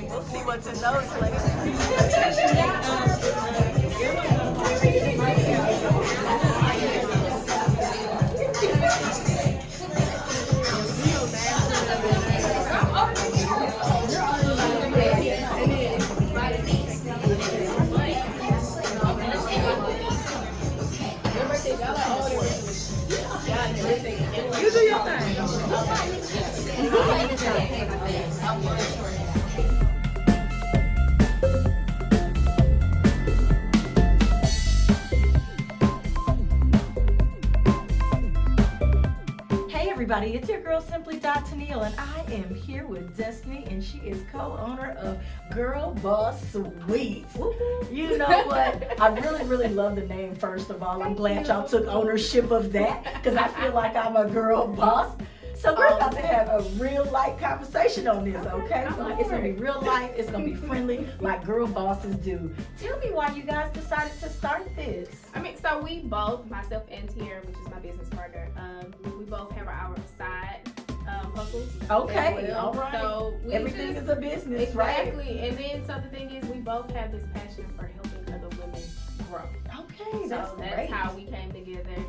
We'll see what's in those later. You do your thing. Hey everybody, it's your girl Simply Tennille, and I am here with Destiny, and she is co-owner of Girl Boss Sweets. You know what? I really love the name. First of all, I'm glad y'all took ownership of that because I feel like I'm a girl boss. So we're about to have a real light conversation on this, okay? It's gonna be real light. It's gonna be friendly, like girl bosses do. Tell me why you guys decided to start this. So we both, myself and Tiara, which is my business partner, we both have our side hustles. Okay, well. all right. So everything is a business, right? Exactly. And then, so the thing is, we both have this passion for helping other women grow. Okay, that's great. That's how we came together.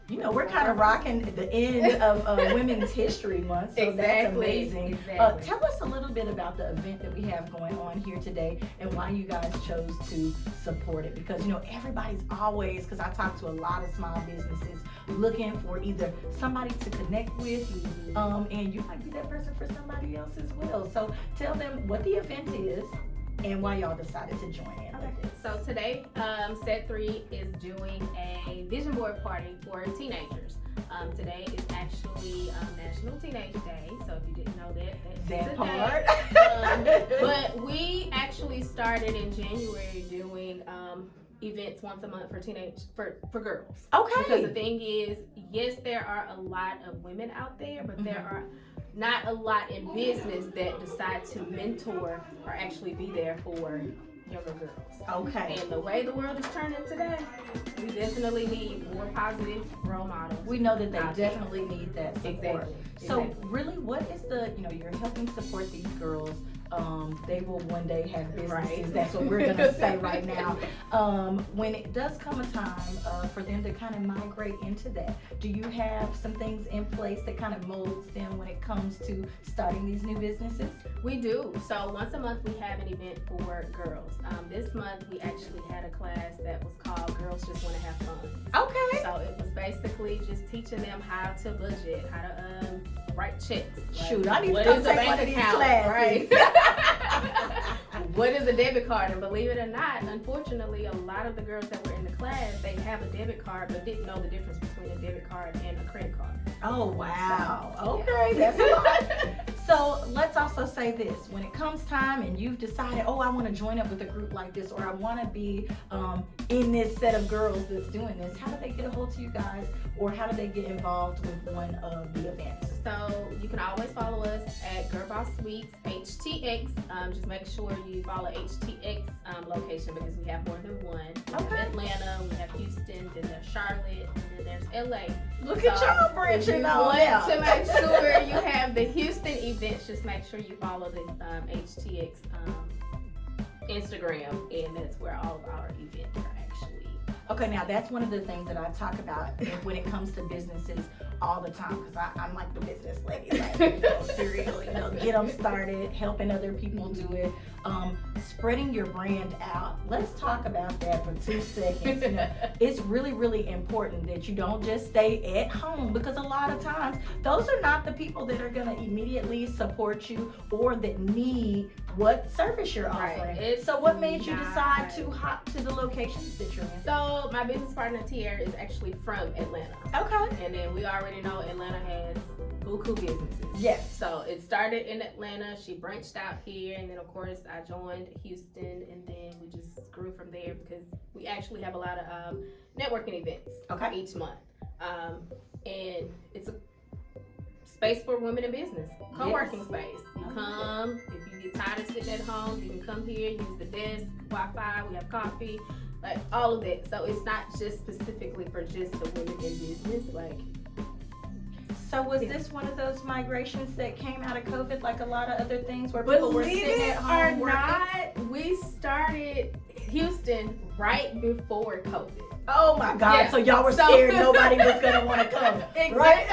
You know, we're kind of rocking the end of Women's History Month, so that's amazing. Exactly. Tell us a little bit about the event that we have going on here today and why you guys chose to support it. Because, you know, everybody's always, because I talk to a lot of small businesses, looking for either somebody to connect with, and you might be that person for somebody else as well. So tell them what the event is and why y'all decided to join in. So today, Set 3 is doing a vision board party for teenagers. Today is actually National Teenage Day, so if you didn't know that part. But we actually started in January doing events once a month for girls. Okay. Because the thing is, yes, there are a lot of women out there, but there are not a lot in business that decide to mentor or actually be there for younger girls. Okay. And the way the world is turning today, we definitely need more positive role models. We know that they definitely need that support. Exactly. So really, what is you're helping support these girls. They will one day have businesses. Right. That's what we're going to say right now. When it does come a time for them to kind of migrate into that, do you have some things in place that kind of molds them when it comes to starting these new businesses? We do. So once a month we have an event for girls. This month we actually had a class that was called Girls Just Want to Have Fun. Okay. So it was basically just teaching them how to budget, how to write checks. Shoot, I need to come take one of these classes. Right? What is a debit card? And believe it or not, unfortunately, a lot of the girls that were in the class, they have a debit card but didn't know the difference between a debit card and a credit card. Oh, wow. Okay, that's a lot. So let's also say this. When it comes time and you've decided, I want to join up with a group like this, or I want to be in this set of girls that's doing this, how do they get a hold of you guys, or how do they get involved with one of the events? So you can always follow us at Girl Boss Sweets HTX. Just make sure you follow HTX location because we have more than one. We have Atlanta, we have Houston, then there's Charlotte, and then there's LA. Look at y'all branching out. To make sure you have the Houston events, just make sure you follow the HTX Instagram, and that's where all of our events are actually. Okay, now that's one of the things that I talk about when it comes to businesses all the time, because I'm like the business lady, like, serial, get them started, helping other people do it, spreading your brand out. Let's talk about that for 2 seconds. It's really important that you don't just stay at home, because a lot of times those are not the people that are going to immediately support you or that need what service you're offering. So what made you decide to hop to the locations that you're in? So my business partner Tiara is actually from Atlanta. Okay. And then we already know Atlanta has buku businesses. Yes. So it started in Atlanta, she branched out here, and then of course I joined Houston, and then we just grew from there because we actually have a lot of networking events each month. And it's a space for women in business, co-working space. You come, if you get tired of sitting at home, you can come here, use the desk, Wi-Fi, we have coffee, like all of that. So it's not just specifically for just the women in business, like. So was this one of those migrations that came out of COVID, like a lot of other things, where people were sitting at home Believe it or working? not, we started Houston right before COVID. Oh my God! Yeah. So y'all were scared nobody was gonna want to come, Exactly. right?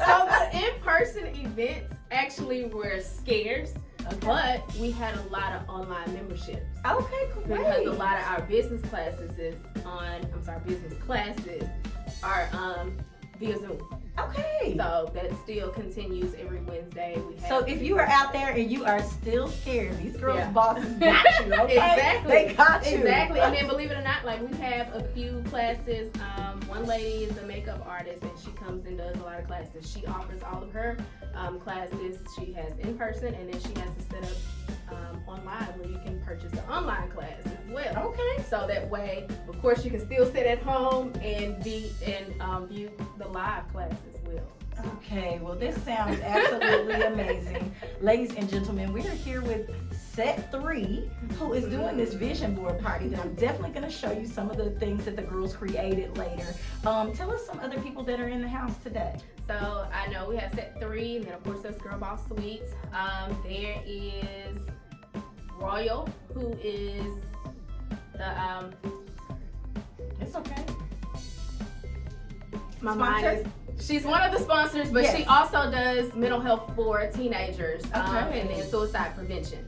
So the in-person events actually were scarce, but we had a lot of online memberships. Okay, great. Because a lot of our business classes are via Zoom. Okay. So that still continues every Wednesday. So if you are out there and you are still scared, these girls' Yeah. bosses got you, okay? Exactly. They got you. Exactly. And then believe it or not, like we have a few classes. One lady is a makeup artist and she comes and does a lot of classes. She offers all of her classes. She has in person and then she has to set up online where you can purchase the online class as well. Okay. So that way, of course, you can still sit at home and view the live class as well. Okay, well this sounds absolutely amazing. Ladies and gentlemen, we are here with Set 3, who is doing this vision board party that I'm definitely going to show you some of the things that the girls created later. Tell us some other people that are in the house today. So I know we have Set 3, and then of course there's Girl Boss Suites. There is Royal, who is the It's okay. my mind is. She's one of the sponsors, but she also does mental health for teenagers and then suicide prevention.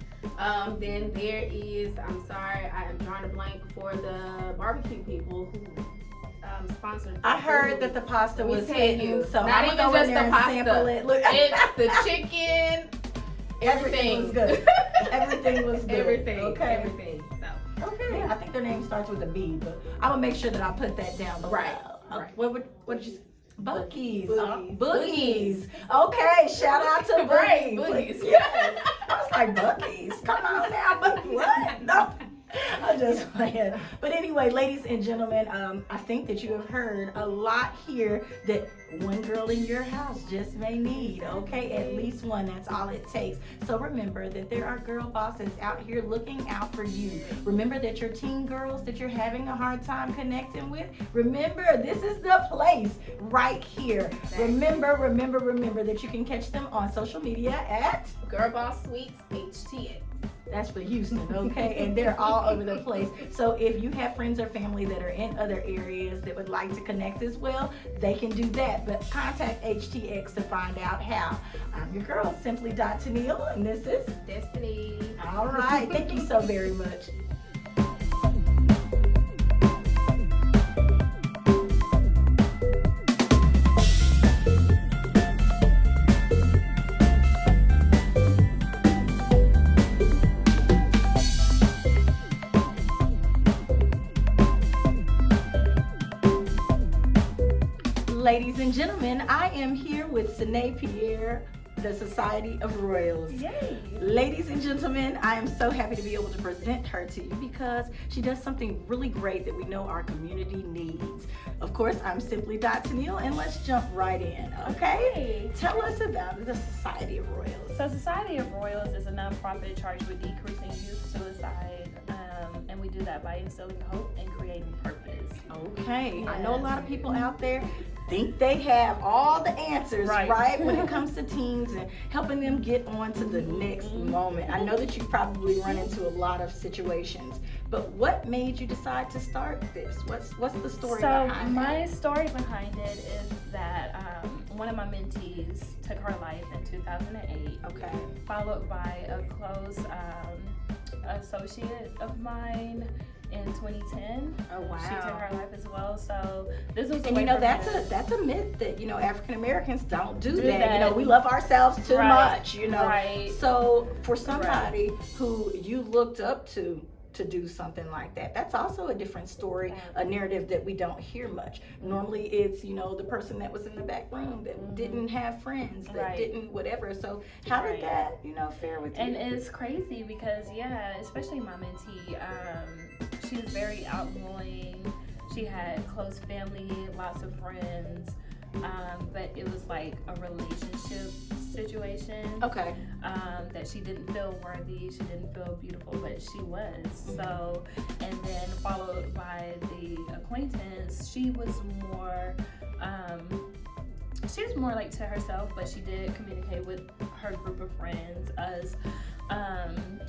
Then there is, I'm sorry, I am drawing a blank for the barbecue people who sponsored. I heard that the pasta was hidden, so not I'm even gonna go just in there the and sample pasta. it. Look, It's the chicken. everything was good. Everything was good. Everything. Okay. Everything. So. Okay. I think their name starts with a B, but I will make sure that I put that down below. Right. Right. What did you say? Boogies. Boogies. Boogies. Okay, shout out to Right, Boogies. Boogies. Yes. I was like, Boogies? Come on now, but what? No. I'm just playing. But anyway, ladies and gentlemen, I think that you have heard a lot here that one girl in your house just may need, okay? At least one, that's all it takes. So remember that there are girl bosses out here looking out for you. Remember that your teen girls that you're having a hard time connecting with, remember this is the place right here. Remember that you can catch them on social media at Girl Boss Suites HTX. That's for Houston, okay? And they're all over the place. So if you have friends or family that are in other areas that would like to connect as well, they can do that. But contact HTX to find out how. I'm your girl, Simply.Tennille, and this is Destiny. All right. Thank you so very much. Ladies and gentlemen, I am here with Sine Pierre, the Society of Royals. Yay! Ladies and gentlemen, I am so happy to be able to present her to you because she does something really great that we know our community needs. Of course, I'm Simply.Tennille, and let's jump right in, okay? Tell us about the Society of Royals. So Society of Royals is a nonprofit charged with decreasing youth suicide, and we do that by instilling hope and creating purpose. Okay, Yes. I know a lot of people out there think they have all the answers, right, when it comes to teens and helping them get on to the next moment. I know that you probably run into a lot of situations, but what made you decide to start this? What's the story behind my story behind it is that one of my mentees took her life in 2008. Okay. Followed by a close associate of mine in 2010. Oh wow. She took her life as well. So this was a And way you know for that's a myth that African Americans don't do that. that. We love ourselves too much. Right. So for somebody who you looked up to do something like that, that's also a different story, a narrative that we don't hear much. Normally it's the person that was in the back room that didn't have friends, that didn't whatever. So how did that fare with you? And it's crazy because especially my mentee, she was very outgoing. She had close family, lots of friends, but it was like a relationship situation. Okay. That she didn't feel worthy, she didn't feel beautiful, but she was. So, and then followed by the acquaintance, she was more she was more like to herself, but she did communicate with her group of friends, us.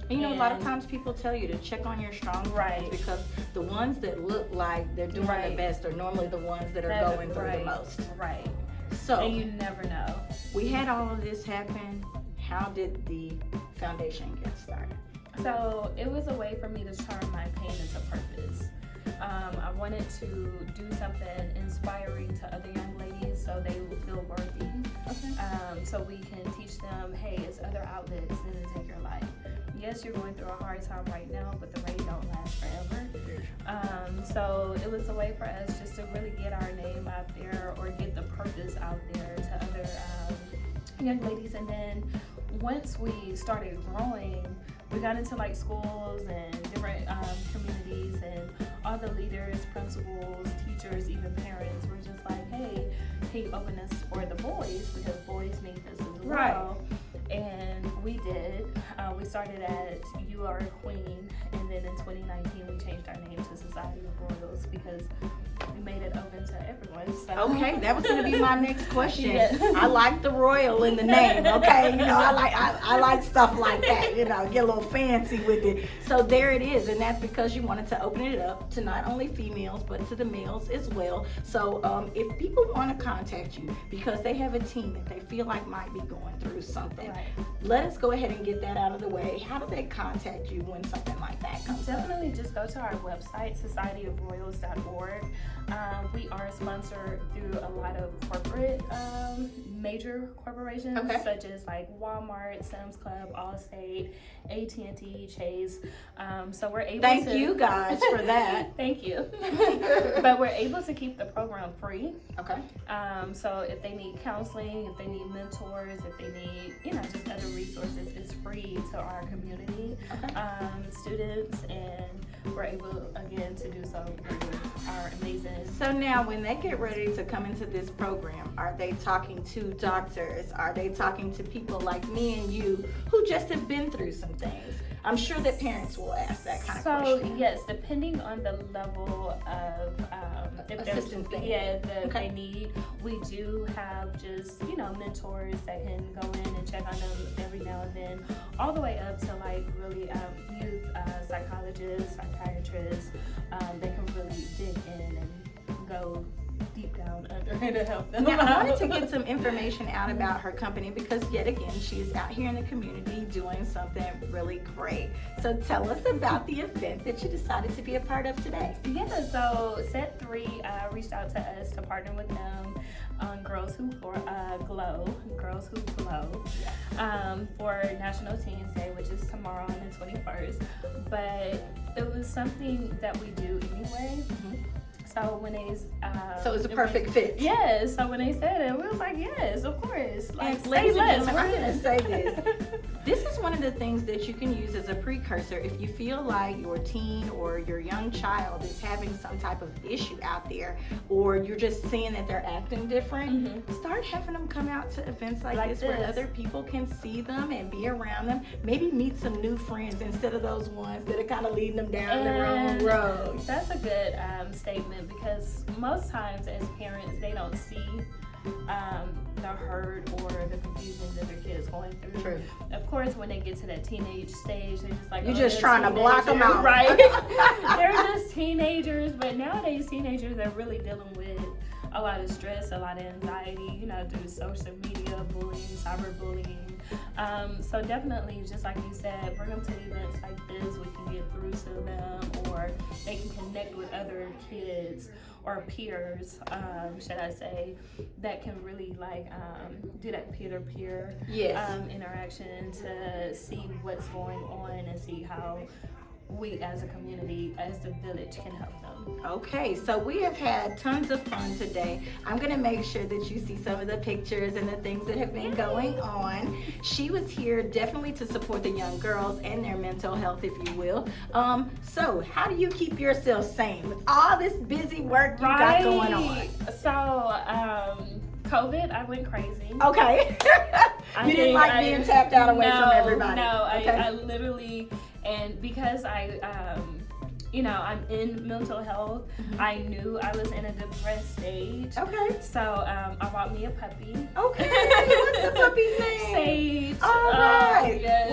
You know, a lot of times people tell you to check on your strong friends, Right. because the ones that look like they're doing the Right. best are normally the ones that are going through the most. Right. So And you never know. we had all of this happen. How did the foundation get started? So it was a way for me to turn my pain into purpose. I wanted to do something inspiring to other young ladies so they will feel worthy. Okay. So we can teach them, hey, it's other outlets than to take your life. Yes, you're going through a hard time right now, but the rain don't last forever. So it was a way for us just to really get our name out there, or get the purpose out there to other young ladies. And then once we started growing, we got into like schools and different communities, and all the leaders, principals, teachers, even parents were just like, hey, can you open this for the boys, because boys need this as well. Right. And we did. We started at You Are a Queen, and then in 2019 we changed our name to Society of Royals, because we made it open to everyone. So. Okay, that was going to be my next question. Yeah. I like the royal in the name. Okay, you know, I like stuff like that. You know, get a little fancy with it. So there it is, and that's because you wanted to open it up to not only females but to the males as well. So if people want to contact you because they have a teen that they feel like might be going through something, Right. let us go ahead and get that out of the way. How do they contact you when something like that comes up? Definitely just go to our website, societyofroyals.org. We are sponsored through a lot of corporate, major corporations, Okay. such as like Walmart, Sam's Club, Allstate, AT&T, Chase. So we're able Thank to... you guys for that. Thank you. But we're able to keep the program free. Okay. So if they need counseling, if they need mentors, if they need, just other resources, it's free to our community, students, and we're able, again, to do so through our amazing... So now when they get ready to come into this program, are they talking to doctors? Are they talking to people like me and you who just have been through some things? I'm sure that parents will ask that kind of question. So yes, depending on the level of if there's Assistance they need, we do have just mentors that can go in and check on them every now and then, all the way up to like really youth psychologists, psychiatrists. They can really dig in and go deep down under to help them. Now, I wanted to get some information out about her company because, yet again, she's out here in the community doing something really great. So tell us about the event that you decided to be a part of today. Yeah, so Set 3 reached out to us to partner with them on Girls Who Glow for National Teens Day, which is tomorrow on the 21st. But it was something that we do anyway. So when they so it's a perfect fit. Yes. So when they said it, we was like, yes, of course. Like, And say ladies and less. gentlemen, I'm going to say this. This is one of the things that you can use as a precursor if you feel like your teen or your young child is having some type of issue out there, or you're just seeing that they're acting different. Start having them come out to events like this where other people can see them and be around them. Maybe meet some new friends instead of those ones that are kind of leading them down the wrong road. That's a good statement, because most times as parents, they don't see the hurt or the confusion that their kid is going through. True. Of course, when they get to that teenage stage, they're just like, you're oh, just trying to block them out. Right. They're just teenagers, but nowadays teenagers are really dealing with a lot of stress, a lot of anxiety, through social media, bullying, cyberbullying. So definitely, just like you said, bring them to events like this. We can get through to them, or they can connect with other kids or peers, should I say, that can really do that peer-to-peer interaction to see what's going on and see how we as a community, as the village, can help them. Okay, so we have had tons of fun today. I'm going to make sure that you see some of the pictures and the things that have been going on. She was here definitely to support the young girls and their mental health, if you will. So how do you keep yourself sane with all this busy work you got going on? So, COVID, I went crazy. Okay. You didn't like being tapped out away from everybody. No, okay. I literally, and because I I'm in mental health, I knew I was in a depressed stage. Okay. So I bought me a puppy. Okay. What's the puppy's name? Sage. All right. Yes,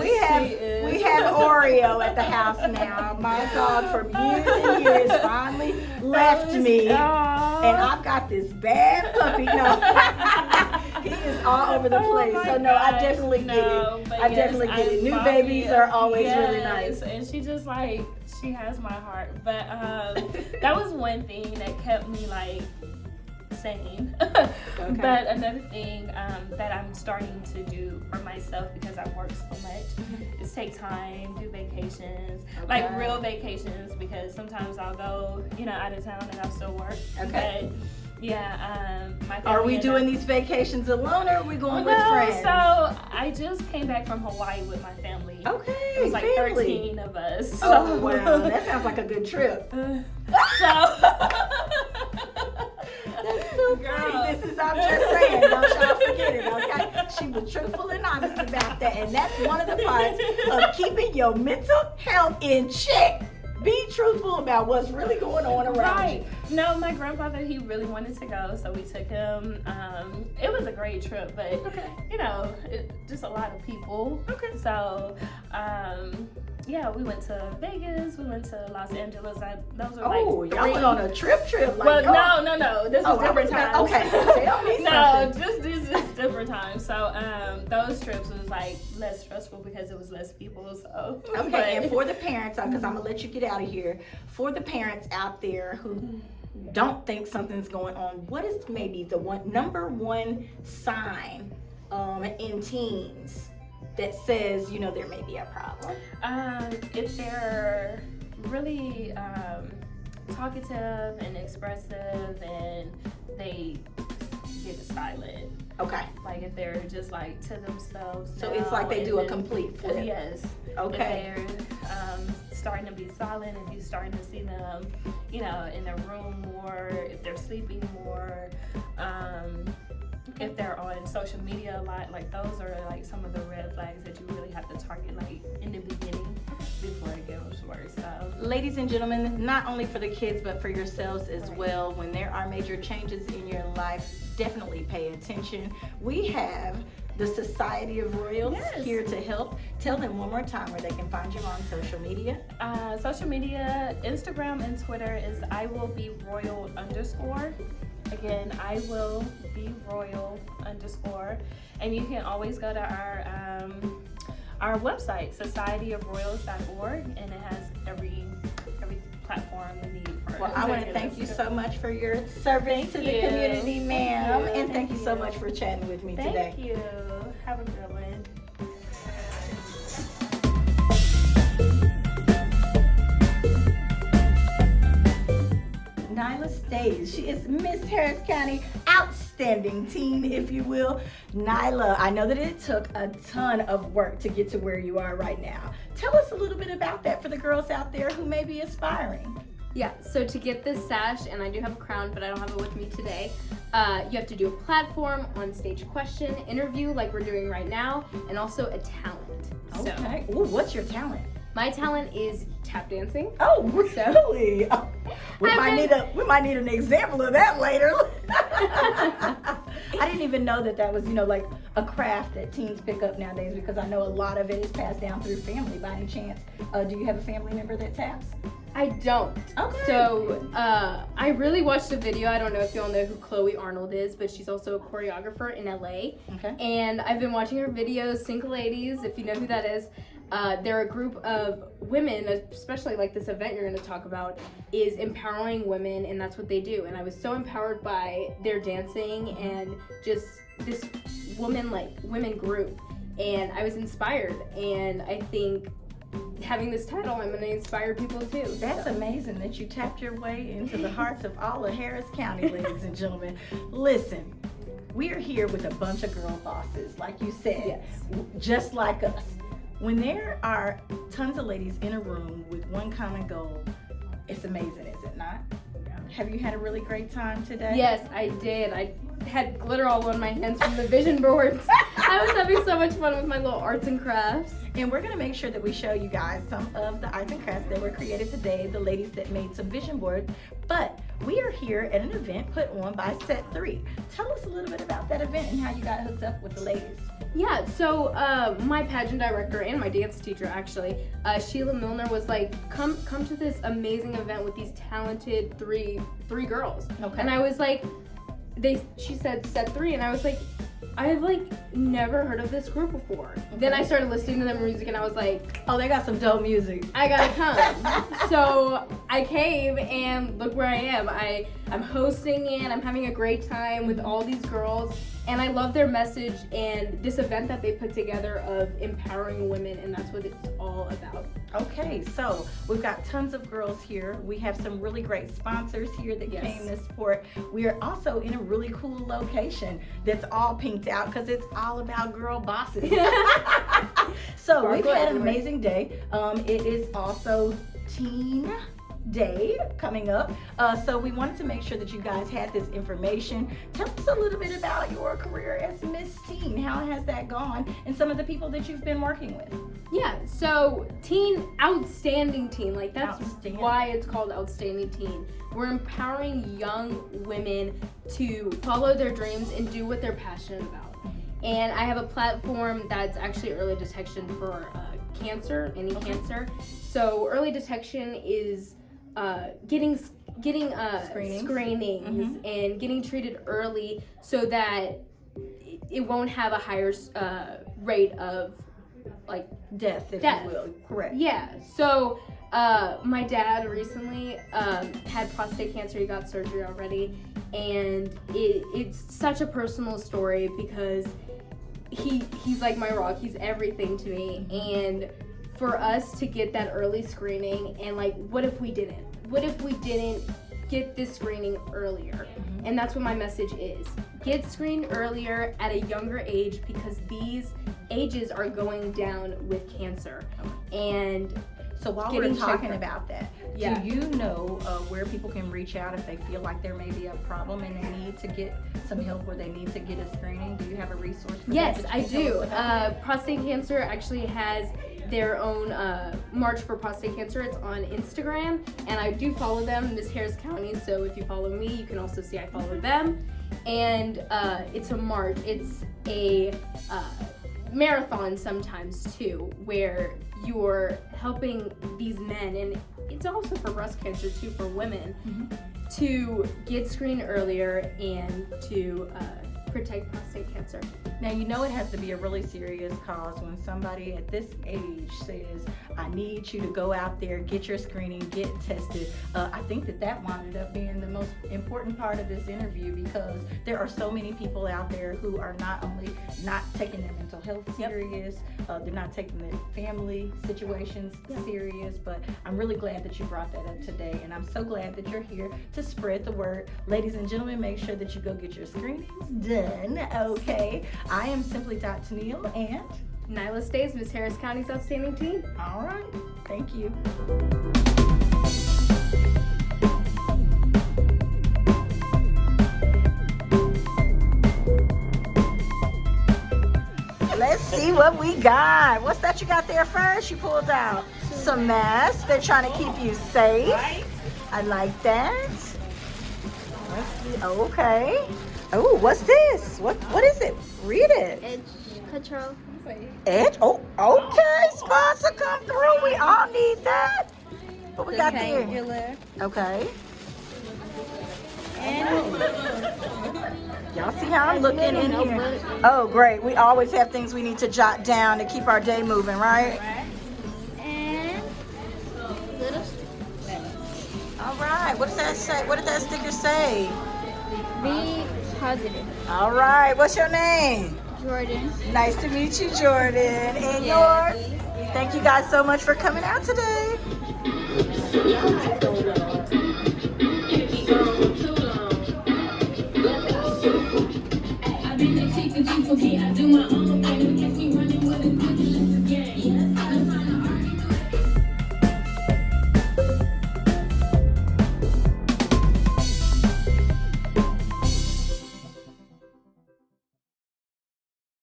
we have Oreo at the house now. My dog from years and years finally left me. And I've got this bad puppy. No. He is all over the place. So no, I definitely get it. I definitely get it. New babies are always really nice. And she just she has my heart. But that was one thing that kept me sane. Okay. But another thing that I'm starting to do for myself, because I work so much, is take time, do vacations, like real vacations, because sometimes I'll go, out of town and I'll still work. Okay. But, yeah, my Are we doing these vacations alone, or are we going with friends? So I just came back from Hawaii with my family. Okay, it was like family. 13 of us. So. Oh wow, that sounds like a good trip. That's so funny. This is, I'm just saying, don't y'all forget it, okay? She was truthful and honest about that, and that's one of the parts of keeping your mental health in check. Be truthful about what's really going on around you. No, my grandfather, he really wanted to go, so we took him. It was a great trip, but just a lot of people. Okay. So, yeah, we went to Vegas, we went to Los Angeles. Those were y'all went on a trip. No. This was different times. Okay, tell me something. just different times. So, those trips was less stressful because it was less people. So. Okay, and for the parents, because I'm gonna let you get out of here. For the parents out there who don't think something's going on, what is maybe the number one sign in teens that says, there may be a problem? If they're really talkative and expressive and they get silent. Okay. Like if they're just to themselves. So it's like they do a complete flip. Yes. Okay. If they're starting to be silent, if you're starting to see them, in their room more, if they're sleeping more, if they're on social media a lot, those are some of the red flags that you really have to target in the beginning before it gets worse. So, ladies and gentlemen, not only for the kids but for yourselves as well, when there are major changes in your life, definitely pay attention. We have the Society of Royals here to help. Tell them one more time where they can find you on social media. Social media, Instagram and Twitter is IWillBeRoyal_. Again, IWillBeRoyal_. And you can always go to our website, societyofroyals.org, and it has every platform we need for. Well, I want to thank you so much for your service to the community, ma'am, and thank you so much for chatting with me today. Thank you. Have a good one. Nyla Stays. She is Miss Harris County Outstanding Teen, if you will. Nyla, I know that it took a ton of work to get to where you are right now. Tell us a little bit about that for the girls out there who may be aspiring. Yeah, so to get this sash, and I do have a crown, but I don't have it with me today, you have to do a platform, on-stage question, interview like we're doing right now, and also a talent. Okay. Ooh, what's your talent? My talent is tap dancing. Oh, really? Oh, we might need an example of that later. I didn't even know that was, a craft that teens pick up nowadays, because I know a lot of it is passed down through family. By any chance, do you have a family member that taps? I don't. Okay. So I really watched a video. I don't know if you all know who Chloe Arnold is, but she's also a choreographer in LA. Okay. And I've been watching her videos, Single Ladies, if you know who that is. They're a group of women, especially this event you're going to talk about, is empowering women, and that's what they do. And I was so empowered by their dancing and just this women group, and I was inspired. And I think having this title, I'm going to inspire people too. That's amazing that you tapped your way into the hearts of all of Harris County, ladies and gentlemen. Listen, we are here with a bunch of girl bosses, like you said, just like us. When there are tons of ladies in a room with one common goal, it's amazing, is it not? Have you had a really great time today? Yes, I did. I had glitter all on my hands from the vision boards. I was having so much fun with my little arts and crafts. And we're gonna make sure that we show you guys some of the arts and crafts that were created today, the ladies that made some vision boards. But we are here at an event put on by Set 3. Tell us a little bit about that event and how you got hooked up with the ladies. Yeah, so my pageant director and my dance teacher actually, Sheila Milner, was like, come to this amazing event with these talented three girls. Okay. And I was like, she said Set 3, and I was like, I've like never heard of this group before. Okay. Then I started listening to their music and I was like, oh, they got some dope music. I gotta come. So I came and look where I am. I'm hosting it, I'm having a great time with all these girls, and I love their message and this event that they put together of empowering women, and that's what it's all about. Okay, so we've got tons of girls here. We have some really great sponsors here that came to support. We are also in a really cool location that's all pinked out because it's all about girl bosses. So we've had an amazing day. It is also Teen Day coming up, so we wanted to make sure that you guys had this information. Tell us a little bit about your career as Miss Teen. How has that gone, and some of the people that you've been working with? Yeah, so outstanding teen, like that's why it's called Outstanding Teen. We're empowering young women to follow their dreams and do what they're passionate about. And I have a platform that's actually early detection for cancer, any cancer. So early detection is getting screenings and getting treated early so that it won't have a higher rate of like death, if you will. Correct. Yeah. So my dad recently had prostate cancer. He got surgery already, and it's such a personal story because he's like my rock. He's everything to me, and for us to get that early screening, and like, what if we didn't get this screening earlier? And that's what my message is. Get screened earlier at a younger age because these ages are going down with cancer. And so while we're talking about that, do you know where people can reach out if they feel like there may be a problem and they need to get some help, where they need to get a screening? Do you have a resource for Yes, that? I do. Prostate Cancer actually has their own March for Prostate Cancer. It's on Instagram, and I do follow them, Miss Harris County, so if you follow me, you can also see I follow them. And it's a march. It's a marathon sometimes too, where you're helping these men, and it's also for breast cancer too, for women, to get screened earlier and to protect prostate cancer. Now, you know it has to be a really serious cause when somebody at this age says, I need you to go out there, get your screening, get tested. I think that wound up being the most important part of this interview, because there are so many people out there who are not only not taking their mental health serious, they're not taking their family situations serious, but I'm really glad that you brought that up today, and I'm so glad that you're here to spread the word. Ladies and gentlemen, make sure that you go get your screenings done, okay? I am Simply Tennille, and Nyla Stays, Miss Harris County's Outstanding Teen. All right, thank you. Let's see what we got. What's that you got there first? You pulled out some masks. They're trying to keep you safe. I like that. Let's see. Okay. Oh, what's this? What is it? Read it. Edge control. Edge? Oh, okay. Sponsor come through. We all need that. What we got there? Okay. And Y'all see how I'm looking in here? Oh, great. We always have things we need to jot down to keep our day moving, right? and little All right. What does that say? What did that sticker say? be positive. All right. What's your name? Jordan. Nice to meet you, Jordan. And yours? Thank you guys so much for coming out today. I've been the chief and chief of me. I do my own